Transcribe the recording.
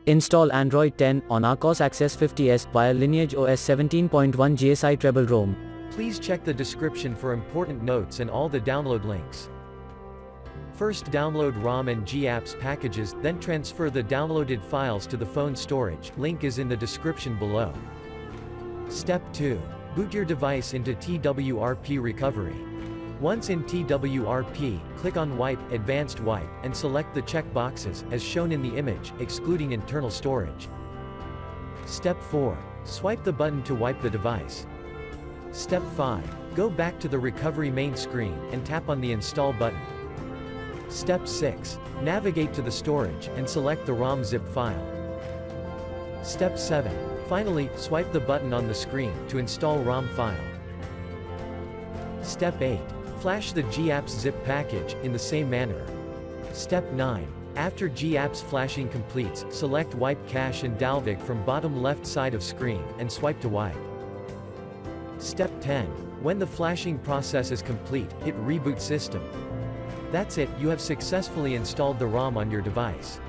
Install Android 10 on Archos Access 50s via LineageOS 17.1 GSI Treble ROM. Please check the description for important notes and all the download links. First download ROM and GApps packages, then transfer the downloaded files to the phone storage, link is in the description below. Step 2. Boot your device into TWRP recovery. Once in TWRP, click on Wipe, Advanced Wipe, and select the check boxes, as shown in the image, excluding internal storage. Step 4. Swipe the button to wipe the device. Step 5. Go back to the recovery main screen, and tap on the Install button. Step 6. Navigate to the storage, and select the ROM zip file. Step 7. Finally, swipe the button on the screen, to install ROM file. Step 8. Flash the GApps zip package, in the same manner. Step 9. After GApps flashing completes, select Wipe Cache and Dalvik from bottom left side of screen, and swipe to wipe. Step 10. When the flashing process is complete, hit Reboot System. That's it, you have successfully installed the ROM on your device.